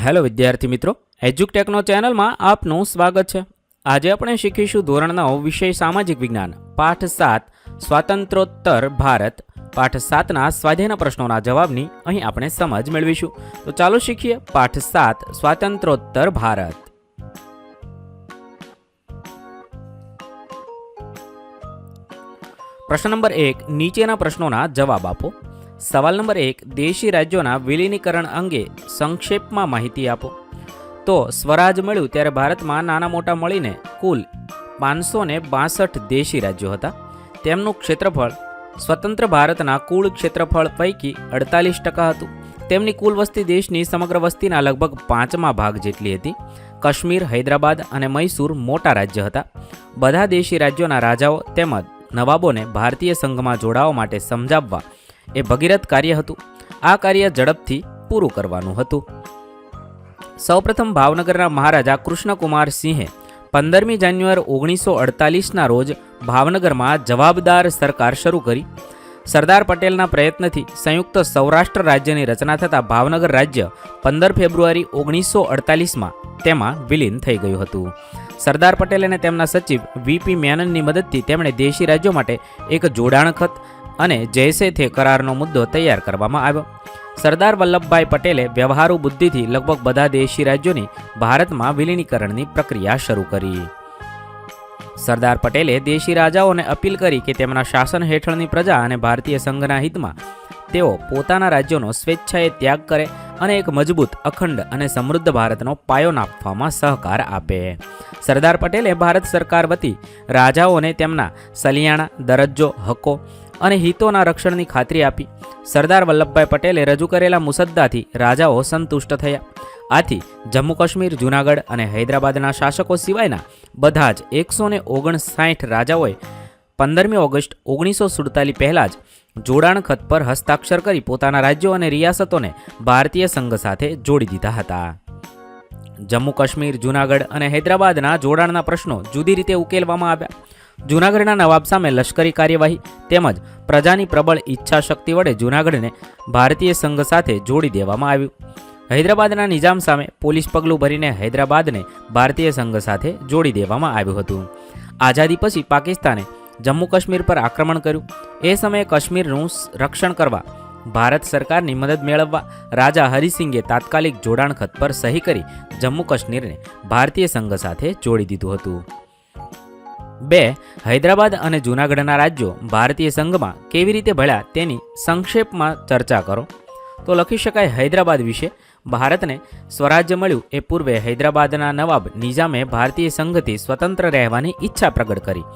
Hello વિદ્યાર્થી મિત્રો, એજ્યુકટેકનો ચેનલમાં આપનું સ્વાગત છે। આજે આપણે શીખીશું ધોરણ 9 વિષય સામાજિક વિજ્ઞાન પાઠ 7 સ્વાતંત્રોત્તર ભારત। પાઠ 7ના સ્વાધ્યાયના પ્રશ્નોના જવાબની અહીં આપણે સમજ મેળવીશું। તો ચાલો શીખીએ પાઠ 7 સ્વાતંત્રોત્તર ભારત। પ્રશ્ન નંબર 1, નીચેના પ્રશ્નોના જવાબ આપો। સવાલ નંબર 1, દેશી રાજ્યોના વિલીનીકરણ અંગે સંક્ષેપમાં માહિતી આપો। તો સ્વરાજ મળ્યું ત્યારે ભારતમાં નાના મોટા મળીને કુલ 562 દેશી રાજ્યો હતા। તેમનું ક્ષેત્રફળ સ્વતંત્ર ભારતના કુલ ક્ષેત્રફળ પૈકી 48% હતું। તેમની કુલ વસ્તી દેશની સમગ્ર વસ્તીના લગભગ 5મા ભાગ જેટલી હતી। કાશ્મીર, હૈદરાબાદ અને મૈસૂર મોટા રાજ્ય હતા। બધા દેશી રાજ્યોના રાજાઓ તેમજ નવાબોને ભારતીય સંઘમાં જોડાવા માટે સમજાવવા એ ભગીરથ કાર્ય હતું। આ કાર્ય ઝડપથી પૂરું કરવાનું હતું। સૌપ્રથમ ભાવનગરના મહારાજા કૃષ્ણકુમાર સિંહે 15મી જાન્યુઆરી 1948ના રોજ ભાવનગરમાં જવાબદાર સરકાર શરૂ કરી। સરદાર પટેલના પ્રયત્નથી સંયુક્ત સૌરાષ્ટ્ર રાજ્યની રચના થતાં ભાવનગર રાજ્ય 15 ફેબ્રુઆરી 1948માં તેમાં વિલીન થઈ ગયું હતું। સરદાર પટેલ અને તેમના સચિવ વીપી મેનનની મદદથી તેમણે દેશી રાજ્યો માટે એક જોડાણ ખત અને જૈસે થે કરારનો મુદ્દો તૈયાર કરવામાં આવ્યો। સરદાર વલ્લભભાઈ પટેલે વ્યવહારુ બુદ્ધિથી લગભગ બધા દેશી રાજ્યોની ભારતમાં વિલીનીકરણની પ્રક્રિયા શરૂ કરી। સરદાર પટેલે દેશી રાજાઓને અપીલ કરી કે તેમના શાસન હેઠળની પ્રજા અને ભારતીય સંઘના હિતમાં તેઓ પોતાના રાજ્યોનો સ્વેચ્છાએ ત્યાગ કરે અને એક મજબૂત, અખંડ અને સમૃદ્ધ ભારતનો પાયો નાખવામાં સહકાર આપે। સરદાર પટેલે ભારત સરકાર વતી રાજાઓને તેમના સલિયાણા, દરજ્જો, હક્કો અને હિતોના રક્ષણની ખાતરી આપી। સરદાર વલ્લભભાઈ પટેલે રજૂ કરેલા મુસદ્દાથી રાજાઓ સંતુષ્ટ થયા। આથી જમ્મુ કાશ્મીર, જૂનાગઢ અને હૈદરાબાદના શાસકો સિવાયના બધા જ 159 રાજાઓએ 15મી ઓગસ્ટ 1947 પહેલાં જ જોડાણ ખત પર હસ્તાક્ષર કરી પોતાના રાજ્યો અને રિયાસતોને ભારતીય સંઘ સાથે જોડી દીધા હતા। જમ્મુ કાશ્મીર, જૂનાગઢ અને હૈદરાબાદના જોડાણના પ્રશ્નો જુદી રીતે ઉકેલવામાં આવ્યા। જૂનાગઢના નવાબ સામે લશ્કરી કાર્યવાહી તેમજ પ્રજાની પ્રબળ ઈચ્છા શક્તિ વડે જૂનાગઢને ભારતીય સંઘ સાથે જોડી દેવામાં આવ્યું। હૈદરાબાદના નિઝામ સામે પોલીસ પગલું ભરીને હૈદરાબાદને ભારતીય સંઘ સાથે જોડી દેવામાં આવ્યું હતું। આઝાદી પછી પાકિસ્તાને જમ્મુ કાશ્મીર પર આક્રમણ કર્યું। એ સમયે કાશ્મીરનું રક્ષણ કરવા ભારત સરકારની મદદ મેળવવા રાજા હરિસિંગે તાત્કાલિક જોડાણ ખત પર સહી કરી જમ્મુ કાશ્મીરને ભારતીય સંઘ સાથે જોડી દીધું હતું। 2. હૈદરાબાદ અને જૂનાગઢના રાજ્યો ભારતીય સંઘમાં કેવી રીતે ભળ્યા તેની સંક્ષેપમાં ચર્ચા કરો। તો લખી શકાય, હૈદરાબાદ વિશે ભારતને સ્વરાજ્ય મળ્યું એ પૂર્વે હૈદરાબાદના નવાબ નિઝામે ભારતીય સંઘથી સ્વતંત્ર રહેવાની ઈચ્છા પ્રગટ કરી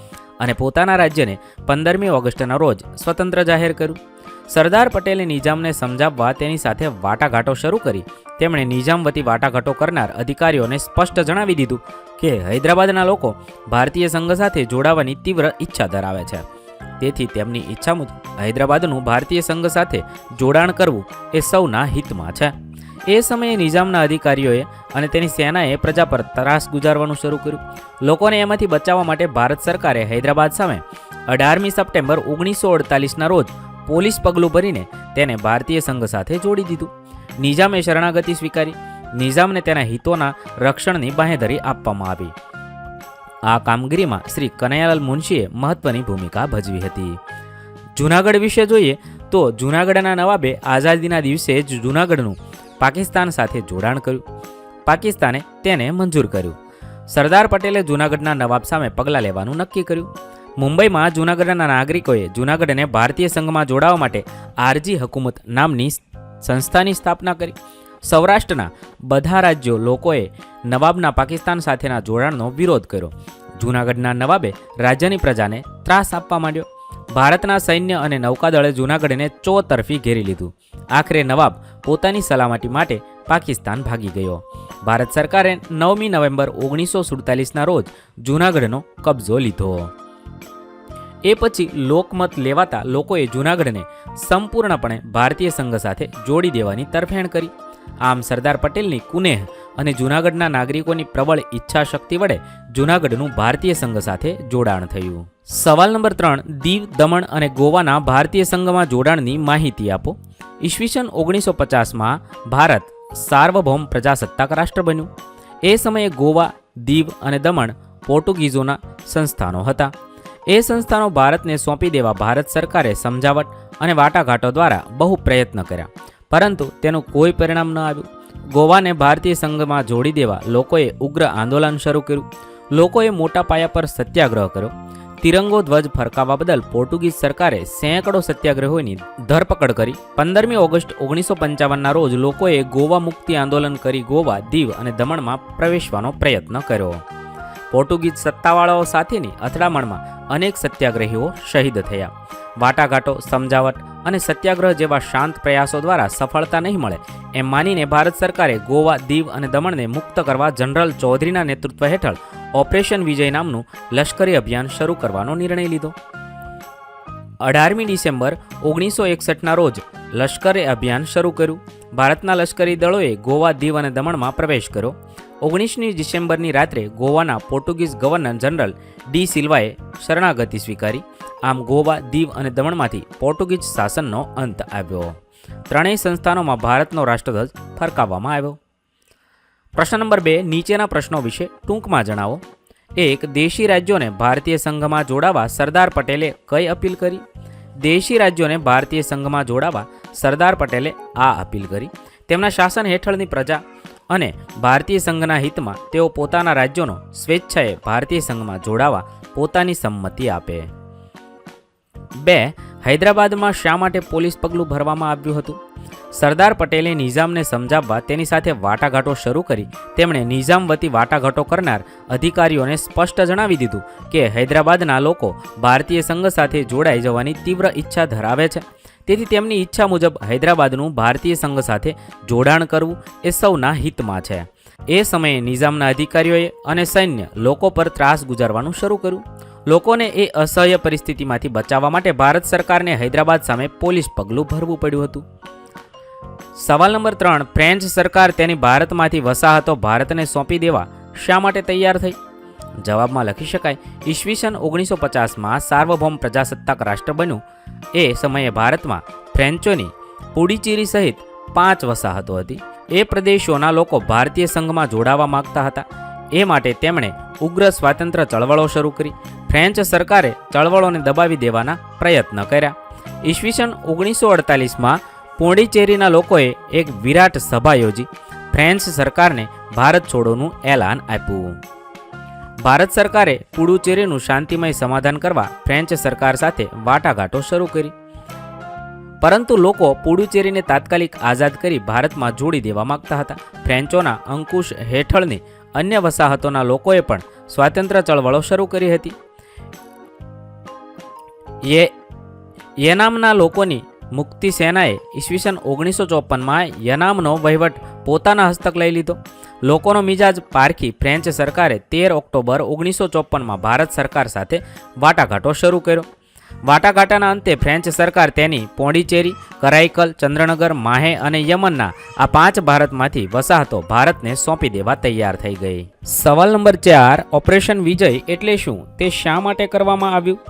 અને પોતાના રાજ્યને 15મી ઓગસ્ટના રોજ સ્વતંત્ર જાહેર કર્યું। સરદાર પટેલે નિઝામને સમજાવવા તેની સાથે વાટાઘાટો શરૂ કરી। તેમણે નિઝામ વતી વાટાઘાટો કરનાર અધિકારીઓને સ્પષ્ટ જણાવી દીધું કે હૈદરાબાદના લોકો ભારતીય સંઘ સાથે જોડાવાની તીવ્ર ઈચ્છા ધરાવે છે, તેથી તેમની ઈચ્છા મુજબ હૈદરાબાદનું ભારતીય સંઘ સાથે જોડાણ કરવું એ સૌના હિતમાં છે। એ સમયે નિઝામના અધિકારીઓએ અને તેની સેનાએ પ્રજા પર ત્રાસ ગુજારવાનું શરૂ કર્યું। લોકોને એમાંથી બચાવવા માટે ભારત સરકારે હૈદરાબાદ સામે 18મી સપ્ટેમ્બર 1948ના રોજ પોલીસ પગલું ભરીને તેને ભારતીય સંઘ સાથે જોડી દીધું। નિઝામે શરણાગતિ સ્વીકારી। નિઝામને તેના હિતોના રક્ષણની બાંહેધરી આપવામાં આવી। આ કામગીરીમાં શ્રી કનૈયાલાલ મુનશીએ મહત્વની ભૂમિકા ભજવી હતી। જૂનાગઢ વિશે જોઈએ તો જૂનાગઢના નવાબે આઝાદીના દિવસે જ જૂનાગઢનું પાકિસ્તાન સાથે જોડાણ કર્યું। પાકિસ્તાને તેને મંજૂર કર્યું। સરદાર પટેલે જૂનાગઢના નવાબ સામે પગલાં લેવાનું નક્કી કર્યું। મુંબઈમાં જૂનાગઢના નાગરિકોએ જૂનાગઢને ભારતીય સંઘમાં જોડાવા માટે આરજી હકુમત નામની સંસ્થાની સ્થાપના કરી। સૌરાષ્ટ્રના બધા રાજ્યો લોકોએ નવાબના પાકિસ્તાન સાથેના જોડાણનો વિરોધ કર્યો। જૂનાગઢના નવાબે રાજ્યની પ્રજાને ત્રાસ આપવા માંડ્યો। ભારતના સૈન્ય અને નૌકાદળે જૂનાગઢને ચોતરફી ઘેરી લીધું। આખરે નવાબ પોતાની સલામતી માટે પાકિસ્તાન ભાગી ગયો। ભારત સરકારે 9મી નવેમ્બર 1947ના રોજ જૂનાગઢનો કબજો લીધો। એ પછી લોકમત લેવાતા લોકોએ જૂનાગઢને સંપૂર્ણપણે ભારતીય સંઘ સાથે જોડી દેવાની તરફેણ કરી। આમ સરદાર પટેલની કુનેહ અને જૂનાગઢના નાગરિકોની પ્રબળ ઈચ્છા શક્તિ વડે જૂનાગઢનું ભારતીય સંઘ સાથે જોડાણ થયું। સવાલ નંબર 3, દીવ, દમણ અને ગોવાના ભારતીય સંઘમાં જોડાણની માહિતી આપો। ઈસવીસન 1950માં ભારત સાર્વભૌમ પ્રજાસત્તાક રાષ્ટ્ર બન્યું. એ સમયે ગોવા, દીવ અને દમણ પોર્ટુગીઝોના સંસ્થાનો હતા. એ સંસ્થાનો ભારતને સોંપી દેવા ભારત સરકારે સમજાવટ અને વાટાઘાટો દ્વારા બહુ પ્રયત્ન કર્યા, પરંતુ તેનું કોઈ પરિણામ ન આવ્યું. ગોવાને ભારતીય સંઘમાં જોડી દેવા લોકોએ ઉગ્ર આંદોલન શરૂ કર્યું. લોકોએ મોટા પાયા પર સત્યાગ્રહ કર્યો. તિરંગો ધ્વજ ફરકાવવા બદલ પોર્ટુગીઝ સરકારે સેંકડો સત્યાગ્રહીઓની ધરપકડ કરી. 15મી ઓગસ્ટ 1955ના રોજ લોકોએ ગોવા મુક્તિ આંદોલન કરી ગોવા, દીવ અને દમણમાં પ્રવેશવાનો પ્રયત્ન કર્યો. પોર્ટુગીઝ સત્તાવાળાઓ સાથેની અથડામણમાં અનેક સત્યાગ્રહીઓ શહીદ થયા. વાટાઘાટો, સમજાવટ અને સત્યાગ્રહ જેવા શાંત પ્રયાસો દ્વારા સફળતા નહીં મળે એમ માનીને ભારત સરકારે ગોવા, દીવ અને દમણને મુક્ત કરવા જનરલ ચૌધરીના નેતૃત્વ હેઠળ ઓપરેશન વિજય નામનું લશ્કરી અભિયાન શરૂ કરવાનો નિર્ણય લીધો. 18મી ડિસેમ્બર 1961ના રોજ લશ્કરે અભિયાન શરૂ કર્યું. ભારતના લશ્કરી દળોએ ગોવા, દીવ અને દમણમાં પ્રવેશ કર્યો. 19મી ડિસેમ્બરની રાત્રે ગોવાના પોર્ટુગીઝ ગવર્નર જનરલ ડી સિલ્વાએ શરણાગતિ સ્વીકારી. આમ ગોવા, દીવ અને દમણમાંથી પોર્ટુગીઝ શાસનનો અંત આવ્યો. ત્રણેય સંસ્થાનોમાં ભારતનો રાષ્ટ્રધ્વજ ફરકાવવામાં આવ્યો. પ્રશ્ન નંબર 2, નીચેના પ્રશ્નો વિશે ટૂંકમાં જણાવો. 1. દેશી રાજ્યોને ભારતીય સંઘમાં જોડાવા સરદાર પટેલે કઈ અપીલ કરી? દેશી રાજ્યોને ભારતીય સંઘમાં જોડાવા સરદાર પટેલે આ અપીલ કરી. તેમના શાસન હેઠળની પ્રજા અને ભારતીય સંઘના હિતમાં તેઓ પોતાના રાજ્યોનો સ્વેચ્છાએ ભારતીય સંઘમાં જોડાવા પોતાની સંમતિ આપે. 2. હૈદરાબાદમાં શા માટે પોલીસ પગલું ભરવામાં આવ્યું હતું? સરદાર પટેલે નિઝામને સમજાવવા તેની સાથે વાટાઘાટો શરૂ કરી. તેમણે નિઝામ વતી વાટાઘાટો કરનાર અધિકારીઓને સ્પષ્ટ જણાવી દીધું કે હૈદરાબાદના લોકો ભારતીય સંઘ સાથે જોડાઈ જવાની તીવ્ર ઈચ્છા ધરાવે છે. તેથી તેમની ઈચ્છા મુજબ હૈદરાબાદનું ભારતીય સંઘ સાથે જોડાણ કરવું એ સૌના હિતમાં છે. એ સમયે નિઝામના અધિકારીઓએ અને સૈન્ય લોકો પર ત્રાસ ગુજારવાનું શરૂ કર્યું. લોકોને એ અસહ્ય પરિસ્થિતિમાંથી બચાવવા માટે ભારત સરકારને હૈદરાબાદ સામે પોલીસ પગલું ભરવું પડ્યું હતું. સવાલ નંબર 3, ફ્રેન્ચ સરકાર તેની ભારતમાંથી વસાહતો ભારતને સોંપી દેવા શા માટે તૈયાર થઈ? જવાબમાં લખી શકાય, ઈસવીસન 1950માં સાર્વભૌમ પ્રજાસત્તાક રાષ્ટ્ર બન્યું એ સમયે ભારતમાં ફ્રેન્ચોની પુડુચેરી સહિત 5 વસાહતો હતી. એ પ્રદેશોના લોકો ભારતીય સંઘમાં જોડાવા માંગતા હતા. એ માટે તેમણે ઉગ્ર સ્વાતંત્ર્ય ચળવળો શરૂ કરી. ફ્રેન્ચ સરકારે ચળવળોને દબાવી દેવાના પ્રયત્ન કર્યા. ઈસવીસન 1948માં પોંડિચેરીના લોકોએ એક વિરાટ સભા યોજી ફ્રેન્ચ સરકારને ભારત છોડોનું એલાન આપ્યું. ભારત સરકારે પુડુચેરીનું શાંતિમય સમાધાન કરવા ફ્રેન્ચ સરકાર સાથે વાટાઘાટો શરૂ કરી. પરંતુ લોકો પુડુચેરીને તાત્કાલિક આઝાદ કરી ભારતમાં જોડી દેવા માંગતા હતા. ફ્રેન્ચોના અંકુશ હેઠળની અન્ય વસાહતોના લોકોએ પણ સ્વાતંત્ર્ય ચળવળો શરૂ કરી હતી. યેનામના લોકોની મુક્તિ સેનાએ ઈસવીસન 1954માં યનામનો વહીવટ પોતાના હસ્તક લઈ લીધો. લોકોનો મિજાજ પારખી ફ્રેન્ચ સરકારે 13 ઓક્ટોબર 1954માં ભારત સરકાર સાથે વાટાઘાટો શરૂ કર્યો. વાટાઘાટાના અંતે ફ્રેન્ચ સરકાર તેની પોંડિચેરી, કરાઈકલ, ચંદ્રનગર, માહે અને યમનના આ 5 ભારતમાંથી વસાહતો ભારતને સોંપી દેવા તૈયાર થઈ ગઈ. સવાલ નંબર 4, ઓપરેશન વિજય એટલે શું? તે શા માટે કરવામાં આવ્યું?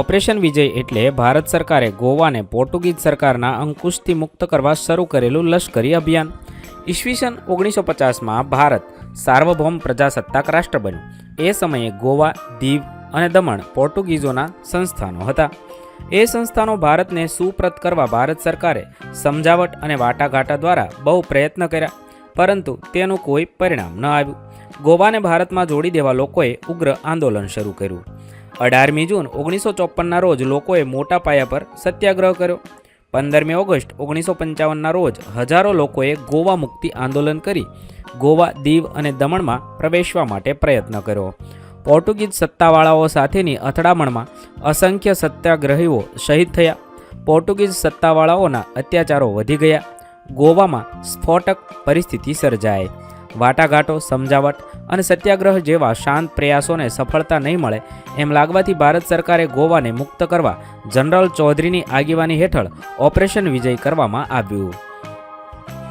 ઓપરેશન વિજય એટલે ભારત સરકારે ગોવાને પોર્ટુગીઝ સરકારના અંકુશથી મુક્ત કરવા શરૂ કરેલું લશ્કરી અભિયાન. ઈસવીસન 1950માં ભારત સાર્વભૌમ પ્રજાસત્તાક રાષ્ટ્ર બન્યું. એ સમયે ગોવા, દીવ અને દમણ પોર્ટુગીઝોના સંસ્થાનો હતા. એ સંસ્થાનો ભારતને સુપ્રત કરવા ભારત સરકારે સમજાવટ અને વાટાઘાટા દ્વારા બહુ પ્રયત્ન કર્યા, પરંતુ તેનું કોઈ પરિણામ ન આવ્યું. ગોવાને ભારતમાં જોડી દેવા લોકોએ ઉગ્ર આંદોલન શરૂ કર્યું. 18મી જૂન 1954ના રોજ લોકોએ મોટા પાયા પર સત્યાગ્રહ કર્યો. 15મી ઓગસ્ટ 1955ના રોજ હજારો લોકોએ ગોવા મુક્તિ આંદોલન કરી ગોવા, દીવ અને દમણમાં પ્રવેશવા માટે પ્રયત્ન કર્યો. પોર્ટુગીઝ સત્તાવાળાઓ સાથેની અથડામણમાં અસંખ્ય સત્યાગ્રહીઓ શહીદ થયા. પોર્ટુગીઝ સત્તાવાળાઓના અત્યાચારો વધી ગયા. ગોવામાં સ્ફોટક પરિસ્થિતિ સર્જાઈ. વાટાઘાટો, સમજાવટ અને સત્યાગ્રહ જેવા શાંત પ્રયાસોને સફળતા નહીં મળે એમ લાગવાથી ભારત સરકારે ગોવાને મુક્ત કરવા જનરલ ચૌધરીની આગેવાની હેઠળ ઓપરેશન વિજય કરવામાં આવ્યું.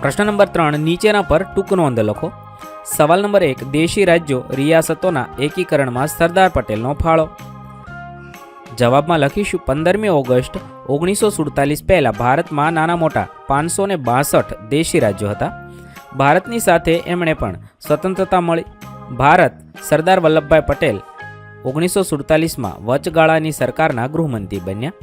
પ્રશ્ન નંબર 3, નીચેના પર ટૂંક નોંધ લખો. સવાલ નંબર 1, દેશી રાજ્યો રિયાસતોના એકીકરણમાં સરદાર પટેલનો ફાળો. જવાબમાં લખીશું 15મી ઓગસ્ટ 1947 પહેલાં ભારતમાં નાના મોટા 562 દેશી રાજ્યો હતા. ભારતની સાથે એમણે પણ સ્વતંત્રતા મળી. ભારત સરદાર વલ્લભભાઈ પટેલ 1947માં વચગાળાની સરકારના ગૃહમંત્રી બન્યા.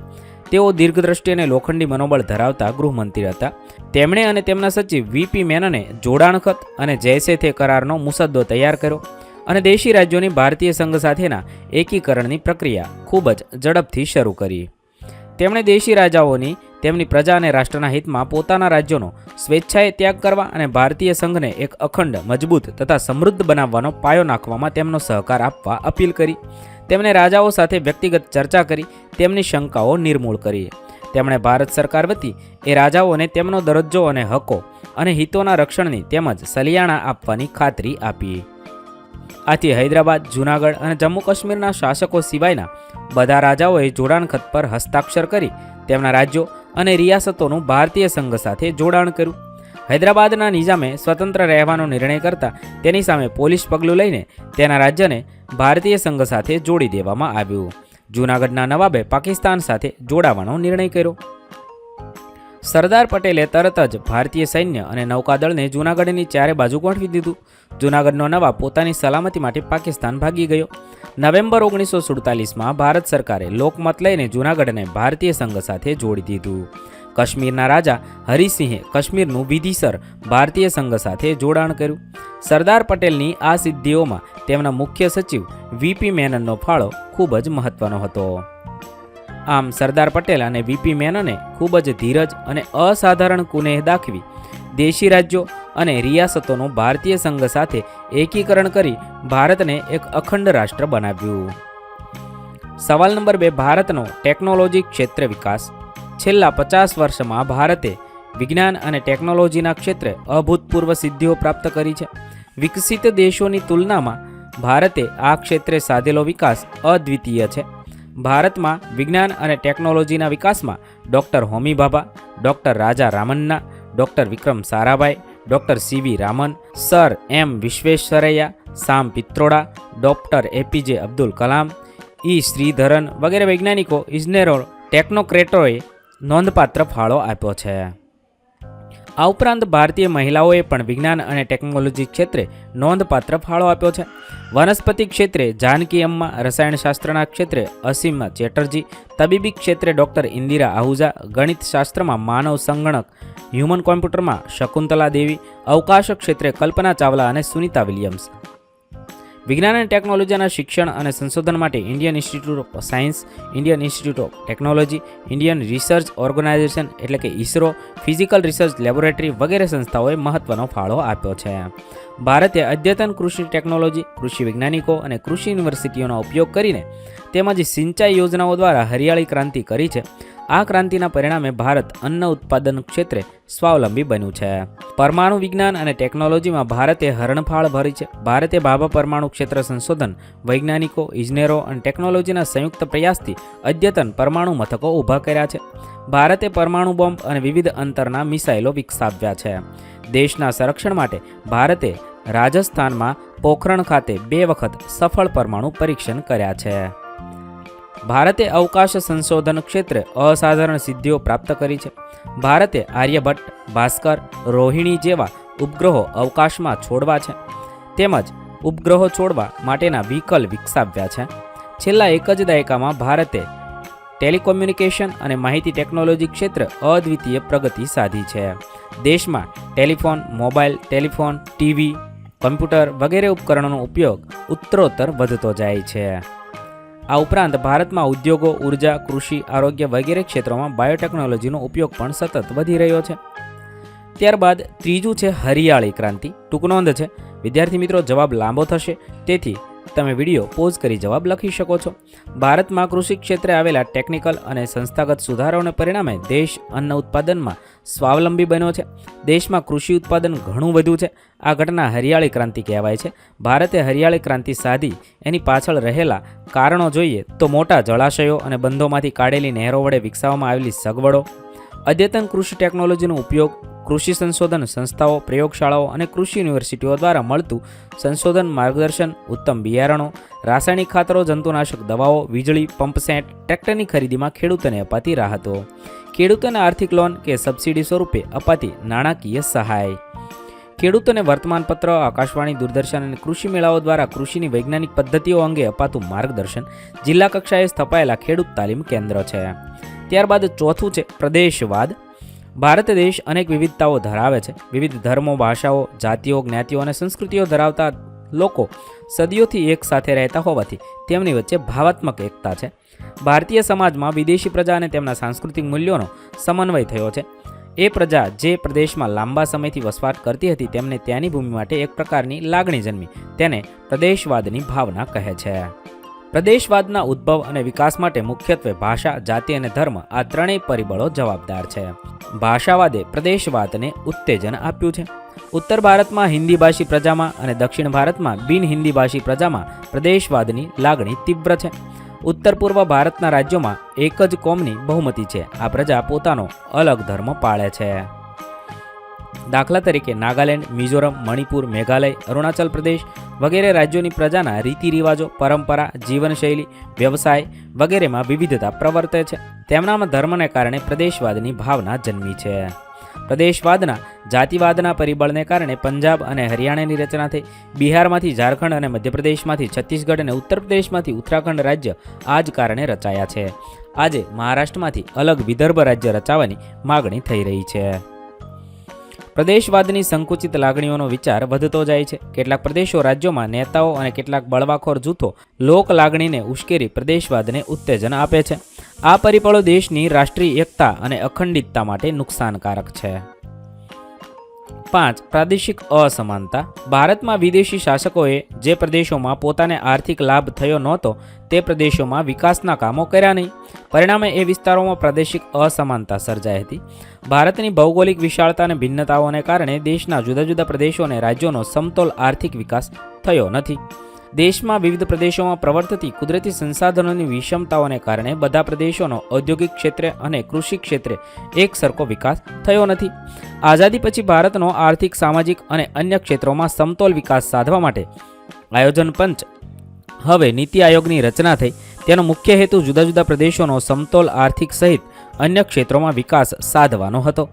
તેઓ દીર્ઘદ્રષ્ટિ અને લોખંડી મનોબળ ધરાવતા ગૃહમંત્રી હતા. તેમણે અને તેમના સચિવ વીપી મેનને જોડાણ ખત અને જૈસે થે કરારનો મુસદ્દો તૈયાર કર્યો અને દેશી રાજ્યોની ભારતીય સંઘ સાથેના એકીકરણની પ્રક્રિયા ખૂબ જ ઝડપથી શરૂ કરી. તેમણે દેશી રાજાઓની તેમની પ્રજા અને રાષ્ટ્રના હિતમાં પોતાના રાજ્યોનો સ્વેચ્છાએ ત્યાગ કરવા અને ભારતીય સંઘને એક અખંડ, મજબૂત તથા સમૃદ્ધ બનાવવાનો પાયો નાખવામાં તેમનો સહકાર આપવા અપીલ કરી. તેમણે રાજાઓ સાથે વ્યક્તિગત ચર્ચા કરી તેમની શંકાઓ નિર્મૂળ કરી. તેમણે ભારત સરકાર વતી એ રાજાઓને તેમનો દરજ્જો અને હકો અને હિતોના રક્ષણની તેમજ સલિયાણા આપવાની ખાતરી આપી. આથી હૈદરાબાદ, જૂનાગઢ અને જમ્મુ કાશ્મીરના શાસકો સિવાયના બધા રાજાઓએ જોડાણ ખત પર હસ્તાક્ષર કરી તેમના રાજ્યો અને રિયાસતોનું ભારતીય સંઘ સાથે જોડાણ કર્યું. હૈદરાબાદના નિઝામે સ્વતંત્ર રહેવાનો નિર્ણય કરતા તેની સામે પોલીસ પગલું લઈને તેના રાજ્યને ભારતીય સંઘ સાથે જોડી દેવામાં આવ્યું. જૂનાગઢના નવાબે પાકિસ્તાન સાથે જોડાવાનો નિર્ણય કર્યો. સરદાર પટેલે તરત જ ભારતીય સૈન્ય અને નૌકાદળને જૂનાગઢની ચારે બાજુ ગોઠવી દીધું. જૂનાગઢનો નવાબ પોતાની સલામતી માટે પાકિસ્તાન ભાગી ગયો. નવેમ્બર 1947માં ભારત સરકારે લોકમત લઈને જૂનાગઢને ભારતીય સંઘ સાથે જોડી દીધું. કાશ્મીરના રાજા હરિસિંહે કાશ્મીરનું વિધિસર ભારતીય સંઘ સાથે જોડાણ કર્યું. સરદાર પટેલની આ સિદ્ધિઓમાં તેમના મુખ્ય સચિવ વીપી મેનનનો ફાળો ખૂબ જ મહત્વનો હતો. આમ સરદાર પટેલ અને વીપી મેનને ખૂબ જ ધીરજ અને અસાધારણ કુનેહ દાખવી દેશી રાજ્યો અને રિયાસતોનું ભારતીય સંઘ સાથે એકીકરણ કરી ભારતને એક અખંડ રાષ્ટ્ર બનાવ્યું. સવાલ નંબર 2, ભારતનો ટેકનોલોજી ક્ષેત્રે વિકાસ. છેલ્લા 50 વર્ષમાં ભારતે વિજ્ઞાન અને ટેકનોલોજીના ક્ષેત્રે અભૂતપૂર્વ સિદ્ધિઓ પ્રાપ્ત કરી છે. વિકસિત દેશોની તુલનામાં ભારતે આ ક્ષેત્રે સાધેલો વિકાસ અદ્વિતીય છે. ભારતમાં વિજ્ઞાન અને ટેકનોલોજીના વિકાસમાં ડૉક્ટર હોમી ભાભા, ડૉક્ટર રાજા Ramanna, doctor Vikram Sarabhai, doctor C V Raman, sir એમ વિશ્વેશ્વરૈયા, સામ પિત્રોડા, ડૉક્ટર એપીજે અબ્દુલ કલામ, ઈ શ્રીધરન વગેરે વૈજ્ઞાનિકો, ઇજનેરો, ટેકનોક્રેટોએ નોંધપાત્ર ફાળો આપ્યો છે. આ ઉપરાંત ભારતીય મહિલાઓએ પણ વિજ્ઞાન અને ટેકનોલોજી ક્ષેત્રે નોંધપાત્ર ફાળો આપ્યો છે. વનસ્પતિ ક્ષેત્રે જાનકી અમ્મા, રસાયણશાસ્ત્રના ક્ષેત્રે અસીમ ચેટર્જી, તબીબી ક્ષેત્રે ડૉક્ટર ઇન્દિરા આહુજા, ગણિત શાસ્ત્રમાં માનવ સંગણક હ્યુમન કોમ્પ્યુટરમાં શકુંતલા દેવી, અવકાશ ક્ષેત્રે કલ્પના ચાવલા અને સુનિતા વિલિયમ્સ. વિજ્ઞાન અને ટેકનોલોજીના શિક્ષણ અને સંશોધન માટે Indian Institute of Science, Indian Institute of Technology, Indian Research Organisation એટલે કે ઇસરો, ફિઝિકલ રિસર્ચ લેબોરેટરી વગેરે સંસ્થાઓએ મહત્વનો ફાળો આપ્યો છે. ભારતે અદ્યતન કૃષિ ટેકનોલોજી, કૃષિ વૈજ્ઞાનિકો અને કૃષિ યુનિવર્સિટીઓનો ઉપયોગ કરીને તેમજ સિંચાઈ યોજનાઓ દ્વારા હરિયાળી ક્રાંતિ કરી છે. આ ક્રાંતિના પરિણામે ભારત અન્ન ઉત્પાદન ક્ષેત્રે સ્વાવલંબી બન્યું છે. પરમાણુ વિજ્ઞાન અને ટેકનોલોજીમાં ભારતે હરણફાળ ભરી છે. ભારતે ભાભા પરમાણુ ક્ષેત્ર સંશોધન, વૈજ્ઞાનિકો, ઇજનેરો અને ટેકનોલોજીના સંયુક્ત પ્રયાસથી અદ્યતન પરમાણુ મથકો ઊભા કર્યા છે. ભારતે પરમાણુ બોમ્બ અને વિવિધ અંતરના મિસાઇલો વિકસાવ્યા છે. દેશના સંરક્ષણ માટે ભારતે રાજસ્થાનમાં પોખરણ ખાતે 2 વખત સફળ પરમાણુ પરીક્ષણ કર્યા છે. ભારતે અવકાશ સંશોધન ક્ષેત્રે અસાધારણ સિદ્ધિઓ પ્રાપ્ત કરી છે. ભારતે આર્યભટ્ટ, ભાસ્કર, રોહિણી જેવા ઉપગ્રહો અવકાશમાં છોડવા છે તેમજ ઉપગ્રહો છોડવા માટેના વ્હીકલ વિકસાવ્યા છે. છેલ્લા એક જ દાયકામાં ભારતે ટેલિકોમ્યુનિકેશન અને માહિતી ટેકનોલોજી ક્ષેત્રે અદ્વિતીય પ્રગતિ સાધી છે. દેશમાં telephone, mobile telephone, TV, computer વગેરે ઉપકરણોનો ઉપયોગ ઉત્તરોત્તર વધતો જાય છે. આ ઉપરાંત ભારતમાં ઉદ્યોગો, ઉર્જા, કૃષિ, આરોગ્ય વગેરે ક્ષેત્રોમાં બાયોટેકનોલોજીનો ઉપયોગ પણ સતત વધી રહ્યો છે. ત્યારબાદ ત્રીજું છે હરિયાળી ક્રાંતિ. ટૂંક નોંધ છે વિદ્યાર્થી મિત્રો, જવાબ લાંબો થશે તેથી તમે વિડીયો પોઝ કરી જવાબ લખી શકો છો. ભારતમાં કૃષિ ક્ષેત્રે આવેલા ટેકનિકલ અને સંસ્થાગત સુધારાઓને પરિણામે દેશ અન્ન ઉત્પાદનમાં સ્વાવલંબી બન્યો છે. દેશમાં કૃષિ ઉત્પાદન ઘણું વધ્યું છે. આ ઘટના હરિયાળી ક્રાંતિ કહેવાય છે. ભારતે હરિયાળી ક્રાંતિ સાધી એની પાછળ રહેલા કારણો જોઈએ તો મોટા જળાશયો અને બંધોમાંથી કાઢેલી નહેરો વડે વિકસાવવામાં આવેલી સગવડો, અદ્યતન કૃષિ ટેકનોલોજીનો ઉપયોગ, કૃષિ સંશોધન સંસ્થાઓ, પ્રયોગશાળાઓ અને કૃષિ યુનિવર્સિટીઓ દ્વારા મળતું સંશોધન માર્ગદર્શન, ઉત્તમ બિયારણો, રાસાયણિક ખાતરો, જંતુનાશક દવાઓ, વીજળી, પંપસેટ, ટ્રેક્ટરની ખરીદીમાં ખેડૂતોને અપાતી રાહતો, ખેડૂતોને આર્થિક લોન કે સબસિડી સ્વરૂપે અપાતી નાણાકીય સહાય, ખેડૂતોને વર્તમાનપત્ર, આકાશવાણી, દૂરદર્શન અને કૃષિ મેળાઓ દ્વારા કૃષિની વૈજ્ઞાનિક પદ્ધતિઓ અંગે અપાતું માર્ગદર્શન જિલ્લા કક્ષાએ સ્થપાયેલા ખેડૂત તાલીમ કેન્દ્ર છે. ત્યારબાદ ચોથું છે પ્રદેશવાદ. ભારત દેશ અનેક વિવિધતાઓ ધરાવે છે. વિવિધ ધર્મો, ભાષાઓ, જાતિઓ, જ્ઞાતિઓ અને સંસ્કૃતિઓ ધરાવતા લોકો સદીઓથી એક સાથે રહેતા હોવાથી તેમની વચ્ચે ભાવાત્મક એકતા છે. ભારતીય સમાજમાં વિદેશી પ્રજા અને તેમના સાંસ્કૃતિક મૂલ્યોનો સમન્વય થયો છે. એ પ્રજા જે પ્રદેશમાં લાંબા સમયથી વસવાટ કરતી હતી તેમને ત્યાંની ભૂમિ માટે એક પ્રકારની લાગણી જન્મી. તેને પ્રદેશવાદની ભાવના કહે છે. પ્રદેશવાદના ઉદ્ભવ અને વિકાસ માટે મુખ્યત્વે ભાષા, જાતિ અને ધર્મ આ ત્રણેય પરિબળો જવાબદાર છે. ભાષાવાદે પ્રદેશવાદને ઉત્તેજન આપ્યું છે. ઉત્તર ભારતમાં હિન્દી ભાષી પ્રજામાં અને દક્ષિણ ભારતમાં બિન હિન્દી ભાષી પ્રજામાં પ્રદેશવાદની લાગણી તીવ્ર છે. ઉત્તર પૂર્વ ભારતના રાજ્યોમાં એક જ કોમની બહુમતી છે. આ પ્રજા પોતાનો અલગ ધર્મ પાળે છે. દાખલા તરીકે નાગાલેન્ડ, મિઝોરમ, મણિપુર, મેઘાલય, અરુણાચલ પ્રદેશ વગેરે રાજ્યોની પ્રજાના રીતિ રિવાજો, પરંપરા, જીવનશૈલી, વ્યવસાય વગેરેમાં વિવિધતા પ્રવર્તે છે. તેમનામાં ધર્મને કારણે પ્રદેશવાદની ભાવના જન્મી છે. પ્રદેશવાદના જાતિવાદના પરિબળને કારણે પંજાબ અને હરિયાણાની રચના થઈ. બિહારમાંથી ઝારખંડ અને મધ્યપ્રદેશમાંથી છત્તીસગઢ અને ઉત્તર પ્રદેશમાંથી ઉત્તરાખંડ રાજ્ય આ જ કારણે રચાયા છે. આજે મહારાષ્ટ્રમાંથી અલગ વિદર્ભ રાજ્ય રચાવાની માગણી થઈ રહી છે. પ્રદેશવાદની સંકુચિત લાગણીઓનો વિચાર વધતો જાય છે. કેટલાક પ્રદેશો, રાજ્યોમાં નેતાઓ અને કેટલાક બળવાખોર જૂથો લોક લાગણીને ઉશ્કેરી પ્રદેશવાદને ઉત્તેજન આપે છે. આ પરિબળો દેશની રાષ્ટ્રીય એકતા અને અખંડિતતા માટે નુકસાનકારક છે. 5. પ્રાદેશિક અસમાનતા. ભારતમાં વિદેશી શાસકોએ જે પ્રદેશોમાં પોતાને આર્થિક લાભ થયો નહોતો તે પ્રદેશોમાં વિકાસના કામો કર્યા નહીં. પરિણામે એ વિસ્તારોમાં પ્રાદેશિક અસમાનતા સર્જાઈ હતી. ભારતની ભૌગોલિક વિશાળતા અને ભિન્નતાઓને કારણે દેશના જુદા જુદા પ્રદેશો અને રાજ્યોનો સમતોલ આર્થિક વિકાસ થયો નથી. દેશમાં વિવિધ પ્રદેશોમાં પ્રવર્તતી કુદરતી સંસાધનોની વિષમતાઓને કારણે બધા પ્રદેશોનો ઔદ્યોગિક ક્ષેત્રે અને કૃષિ ક્ષેત્રે એક સરખો વિકાસ થયો નથી. આઝાદી પછી ભારતનો આર્થિક, સામાજિક અને અન્ય ક્ષેત્રોમાં સમતોલ વિકાસ સાધવા માટે આયોજન પંચ હવે નીતિ આયોગની રચના થઈ. તેનો મુખ્ય હેતુ જુદા જુદા પ્રદેશોનો સમતોલ આર્થિક સહિત અન્ય ક્ષેત્રોમાં વિકાસ સાધવાનો હતો.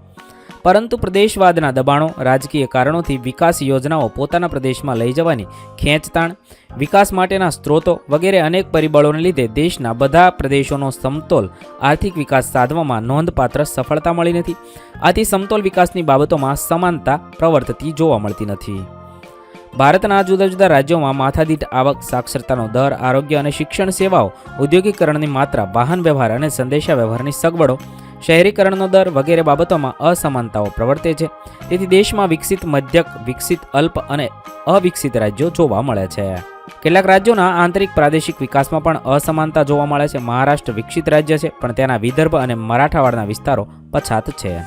પરંતુ પ્રદેશવાદના દબાણો, રાજકીય કારણોથી વિકાસ યોજનાઓ પોતાના પ્રદેશમાં લઈ જવાની ખેંચતાણ, વિકાસ માટેના સ્ત્રોતો વગેરે અનેક પરિબળોને લીધે દેશના બધા પ્રદેશોનો સમતોલ આર્થિક વિકાસ સાધવામાં નોંધપાત્ર સફળતા મળી નથી. આથી સમતોલ વિકાસની બાબતોમાં સમાનતા પ્રવર્તતી જોવા મળતી નથી. ભારતના જુદા જુદા રાજ્યોમાં માથાદીઠ આવક, સાક્ષરતાનો દર, આરોગ્ય અને શિક્ષણ સેવાઓ, ઔદ્યોગિકરણની માત્રા, વાહન વ્યવહાર અને સંદેશા વ્યવહારની સગવડો, શહેરીકરણનો દર વગેરે બાબતોમાં અસમાનતાઓ પ્રવર્તે છે. તેથી દેશમાં વિકસિત, મધ્યક, વિકસિત, અલ્પ અને અવિકસિત રાજ્યો જોવા મળે છે. કેટલાક રાજ્યોના આંતરિક પ્રાદેશિક વિકાસમાં પણ અસમાનતા જોવા મળે છે. મહારાષ્ટ્ર વિકસિત રાજ્ય છે, પણ તેના વિદર્ભ અને મરાઠાવાડના વિસ્તારો પછાત છે.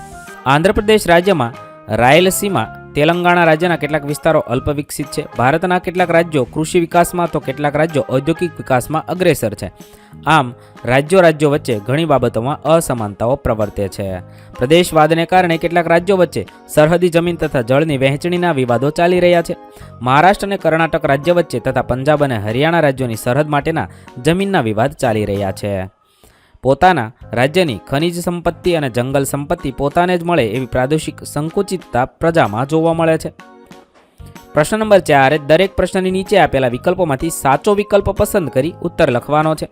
આંધ્રપ્રદેશ રાજ્યમાં રાયલસીમા, તેલંગાણા રાજ્યના કેટલાક વિસ્તારો અલ્પ વિકસિત છે. ભારતના કેટલાક રાજ્યો કૃષિ વિકાસમાં તો કેટલાક રાજ્યો ઔદ્યોગિક વિકાસમાં અગ્રેસર છે. આમ રાજ્યો વચ્ચે ઘણી બાબતોમાં અસમાનતાઓ પ્રવર્તે છે. પ્રદેશવાદને કારણે કેટલાક રાજ્યો વચ્ચે સરહદી જમીન તથા જળની વહેંચણીના વિવાદો ચાલી રહ્યા છે. મહારાષ્ટ્ર અને કર્ણાટક રાજ્ય વચ્ચે તથા પંજાબ અને હરિયાણા રાજ્યોની સરહદ માટેના જમીનના વિવાદ ચાલી રહ્યા છે. પોતાના રાજ્યની ખનિજ સંપત્તિ અને જંગલ સંપત્તિ પોતાને જ મળે એવી પ્રાદેશિક સંકુચિતતા પ્રજામાં જોવા મળે છે. પ્રશ્ન નંબર 4. દરેક પ્રશ્નની નીચે આપેલા વિકલ્પોમાંથી સાચો વિકલ્પ પસંદ કરી ઉત્તર લખવાનો છે.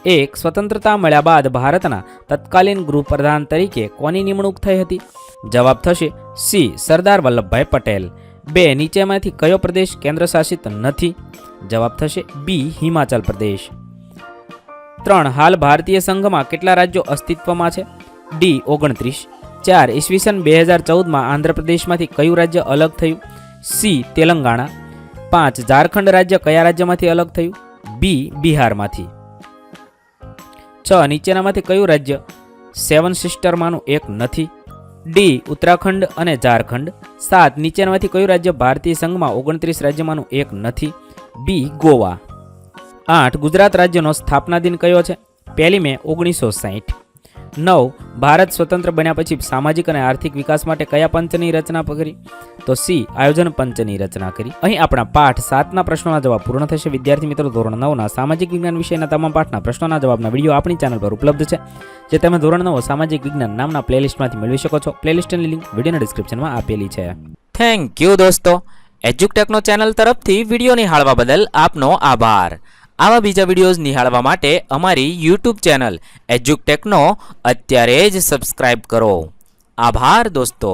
1. સ્વતંત્રતા મળ્યા બાદ ભારતના તત્કાલીન ગૃહપ્રધાન તરીકે કોની નિમણૂક થઈ હતી? જવાબ થશે સી. સરદાર વલ્લભભાઈ પટેલ. 2. નીચેમાંથી કયો પ્રદેશ કેન્દ્રશાસિત નથી? જવાબ થશે બી. હિમાચલ પ્રદેશ. 3. હાલ ભારતીય સંઘમાં કેટલા રાજ્યો અસ્તિત્વમાં છે? ડી. 29. 4. ઈસવીસન 2014માં આંધ્રપ્રદેશમાંથી કયું રાજ્ય અલગ થયું? સી. તેલંગાણા. 5. ઝારખંડ રાજ્ય કયા રાજ્યમાંથી અલગ થયું? બી. બિહારમાંથી. 6. નીચેનામાંથી કયું રાજ્ય 7 સિસ્ટરમાંનું એક નથી? ડી. ઉત્તરાખંડ અને ઝારખંડ. 7. નીચેનામાંથી કયું રાજ્ય ભારતીય સંઘમાં 29 રાજ્યમાંનું એક નથી? બી. ગોવા. 8. ગુજરાત રાજ્યનો સ્થાપના દિન કયો છે? 1 મે 1960. 9. ભારત સ્વતંત્ર બન્યા પછી સામાજિક અને આર્થિક વિકાસ માટે કયા પંચની રચના કરી? તો સી. આયોજન પંચની રચના કરી. અહીં આપણા પાઠ 7ના પ્રશ્નોના જવાબ પૂર્ણ થશે. વિદ્યાર્થી મિત્રો, ધોરણ 9ના સામાજિક વિજ્ઞાન વિષયના તમામ પાઠના પ્રશ્નોના જવાબના વિડીયો આપણી ચેનલ પર ઉપલબ્ધ છે, જે તમે ધોરણ 9 સામાજિક વિજ્ઞાન નામના પ્લેલિસ્ટમાંથી મેળવી શકો છો. પ્લેલિસ્ટની લિંક વિડીયોના ડિસ્ક્રિપ્શનમાં આપેલી છે. થેન્ક યુ દોસ્તો. એજ્યુકટેકનો ચેનલ તરફથી વિડીયો નિહાળવા બદલ આપનો આભાર. આવા બીજા વિડીયોઝ નિહાળવા માટે અમારી યુટ્યુબ ચેનલ એજ્યુકટેકનો અત્યારે જ સબસ્ક્રાઇબ કરો. આભાર દોસ્તો.